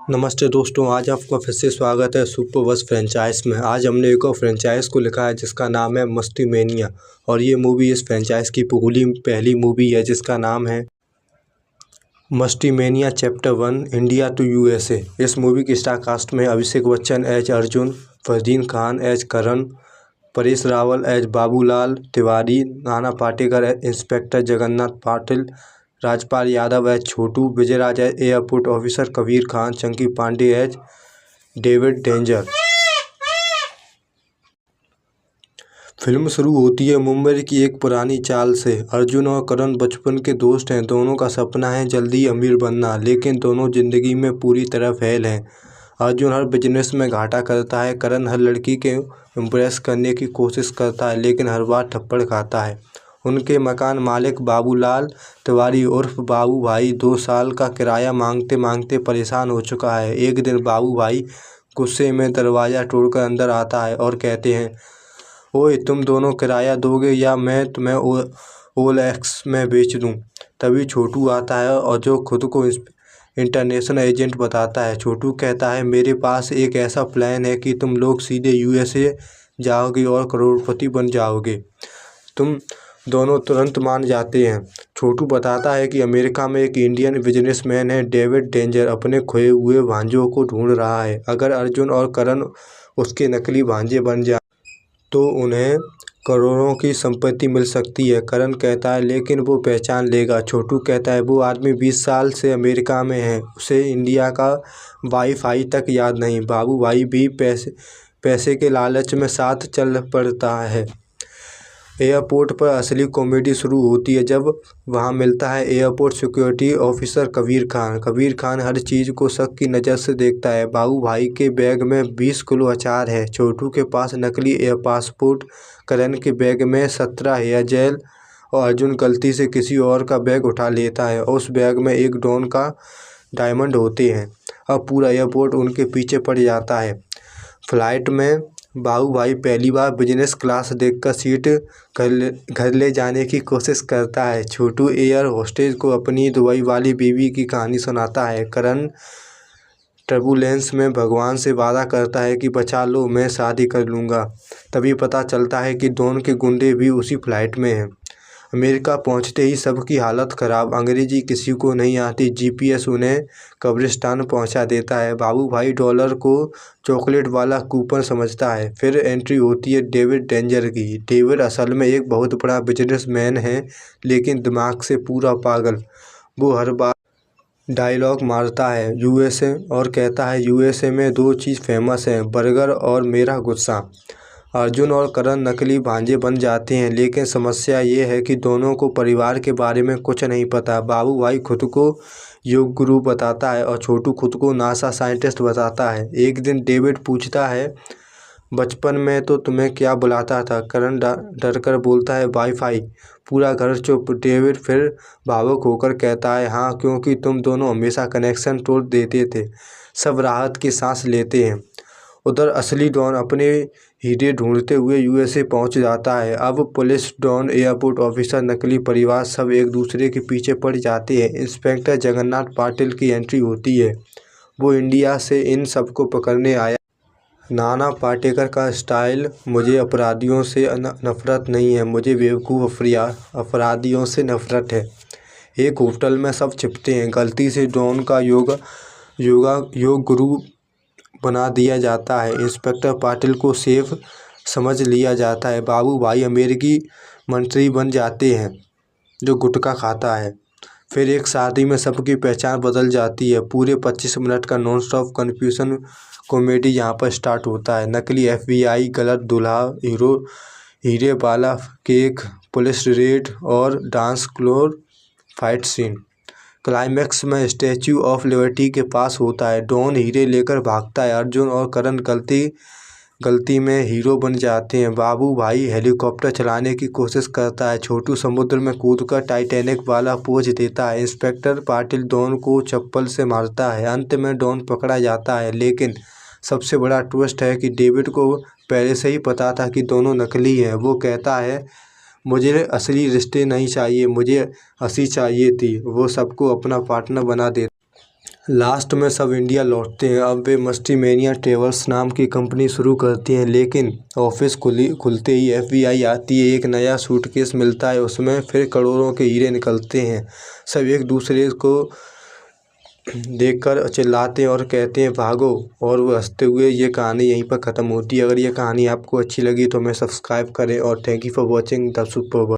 नमस्ते दोस्तों, आज आपका फिर से स्वागत है सुपर बस फ्रेंचाइज में। आज हमने एक और फ्रेंचाइज को लिखा है जिसका नाम है मस्ती मेनिया। और ये मूवी इस फ्रेंचाइज की पहली मूवी है जिसका नाम है Masti mania chapter 1 India to USA. इस मूवी की स्टार कास्ट में Abhishek Bachchan as Arjun, Fardeen Khan as Karan, Paresh Rawal as Babulal Tiwari, Nana Patekar as inspector Jagannath Patil, Rajpal Yadav as Chhotu, Vijayraaz as airport officer, Kabir Khan, Chunky Pandey as David Danger. Film शुरू होती है मुंबई की एक पुरानी चाल से। अर्जुन और करण बचपन के दोस्त हैं। दोनों का सपना है जल्दी अमीर बनना, लेकिन दोनों जिंदगी में पूरी तरह फेल हैं। अर्जुन हर बिजनेस में घाटा करता है। करण हर लड़की के इम्प्रेस करने की कोशिश करता है, लेकिन हर बार थप्पड़ खाता है। उनके मकान मालिक बाबूलाल तिवारी उर्फ बाबू भाई 2 साल का किराया मांगते मांगते परेशान हो चुका है। एक दिन बाबू भाई गुस्से में दरवाज़ा तोड़कर अंदर आता है और कहते हैं, ओए तुम दोनों किराया दोगे या मैं तुम्हें OLX में बेच दूं। तभी छोटू आता है और जो खुद को इंटरनेशनल एजेंट बताता है। छोटू कहता है, मेरे पास एक ऐसा प्लान है कि तुम लोग सीधे USA जाओगे और करोड़पति बन जाओगे। तुम दोनों तुरंत मान जाते हैं। छोटू बताता है कि अमेरिका में एक इंडियन बिजनेसमैन है, डेविड डेंजर, अपने खोए हुए भांजों को ढूंढ रहा है। अगर अर्जुन और करण उसके नकली भांजे बन जाए तो उन्हें करोड़ों की संपत्ति मिल सकती है। करण कहता है, लेकिन वो पहचान लेगा। छोटू कहता है, वो आदमी 20 साल से अमेरिका में है, उसे इंडिया का वाईफाई तक याद नहीं। बाबू भाई भी पैसे के लालच में साथ चल पड़ता है। एयरपोर्ट पर असली कॉमेडी शुरू होती है जब वहां मिलता है airport security officer Kabir Khan. Kabir Khan हर चीज़ को शक की नज़र से देखता है। बाबू भाई के बैग में 20 किलो अचार है। छोटू के पास नकली एयर पासपोर्ट, करण के बैग में 17 हेयर जेल और अर्जुन गलती से किसी और का बैग उठा लेता है और उस बैग में एक डॉन का डायमंड होते हैं। अब पूरा एयरपोर्ट उनके पीछे पड़ जाता है। फ्लाइट में बाबू भाई पहली बार बिजनेस क्लास देखकर सीट घर ले जाने की कोशिश करता है। छोटू एयर होस्टेज को अपनी दुबई वाली बीवी की कहानी सुनाता है। करण टर्बुलेंस में भगवान से वादा करता है कि बचा लो, मैं शादी कर लूँगा। तभी पता चलता है कि डॉन के गुंडे भी उसी फ्लाइट में हैं। अमेरिका पहुंचते ही सबकी हालत ख़राब। अंग्रेजी किसी को नहीं आती। GPS उन्हें कब्रिस्तान पहुंचा देता है। बाबू भाई डॉलर को चॉकलेट वाला कूपन समझता है। फिर एंट्री होती है डेविड डेंजर की। डेविड असल में एक बहुत बड़ा बिजनेसमैन है, लेकिन दिमाग से पूरा पागल। वो हर बार डायलॉग मारता है USA और कहता है, USA में 2 चीज़ फेमस हैं, बर्गर और मेरा गुस्सा। अर्जुन और करण नकली भांजे बन जाते हैं, लेकिन समस्या ये है कि दोनों को परिवार के बारे में कुछ नहीं पता। बाबू भाई खुद को योग गुरु बताता है और छोटू खुद को नासा साइंटिस्ट बताता है। एक दिन डेविड पूछता है, बचपन में तो तुम्हें क्या बुलाता था? करण डर कर बोलता है, वाईफाई। पूरा घर चुप। डेविड फिर भावुक होकर कहता है, हाँ, क्योंकि तुम दोनों हमेशा कनेक्शन तोड़ देते थे। सब राहत की सांस लेते हैं। उधर असली डॉन अपने हीरे ढूंढते हुए USA पहुंच जाता है। अब पुलिस, डॉन, एयरपोर्ट ऑफिसर, नकली परिवार सब एक दूसरे के पीछे पड़ जाते हैं। इंस्पेक्टर जगन्नाथ पाटिल की एंट्री होती है। वो इंडिया से इन सबको पकड़ने आया। नाना पाटेकर का स्टाइल, मुझे अपराधियों से नफरत नहीं है, मुझे बेवकूफ़ अपराधियों से नफरत है। एक होटल में सब छिपते हैं। गलती से डॉन का योग गुरु बना दिया जाता है। इंस्पेक्टर पाटिल को सेफ समझ लिया जाता है। बाबू भाई अमेरिकी मंत्री बन जाते हैं जो गुटखा खाता है। फिर एक शादी में सबकी पहचान बदल जाती है। पूरे 25 मिनट का नॉन स्टॉप कन्फ्यूजन कॉमेडी यहाँ पर स्टार्ट होता है। नकली FBI, गलत दूल्हा, हीरे वाला केक, पुलिस रेड और dance floor fight scene. Climax में स्टैच्यू ऑफ लिबर्टी के पास होता है। डॉन हीरे लेकर भागता है। अर्जुन और करण गलती में हीरो बन जाते हैं। बाबू भाई हेलीकॉप्टर चलाने की कोशिश करता है। छोटू समुद्र में कूदकर टाइटैनिक वाला पोज देता है। इंस्पेक्टर पाटिल डॉन को चप्पल से मारता है। अंत में डॉन पकड़ा जाता है, लेकिन सबसे बड़ा ट्विस्ट है कि डेविड को पहले से ही पता था कि दोनों नकली हैं। वो कहता है, मुझे असली रिश्ते नहीं चाहिए, मुझे हंसी चाहिए थी। वो सबको अपना पार्टनर बना देता लास्ट में सब इंडिया लौटते हैं। अब वे मस्टी मैनिया ट्रेवल्स नाम की कंपनी शुरू करती हैं, लेकिन ऑफिस खुलते ही FBI आती है। एक नया सूटकेस मिलता है, उसमें फिर करोड़ों के हीरे निकलते हैं। सब एक दूसरे को देखकर चिल्लाते हैं और कहते हैं भागो, और वो हंसते हुए। ये कहानी यहीं पर ख़त्म होती है। अगर ये कहानी आपको अच्छी लगी तो हमें सब्सक्राइब करें, और thank you for watching the super.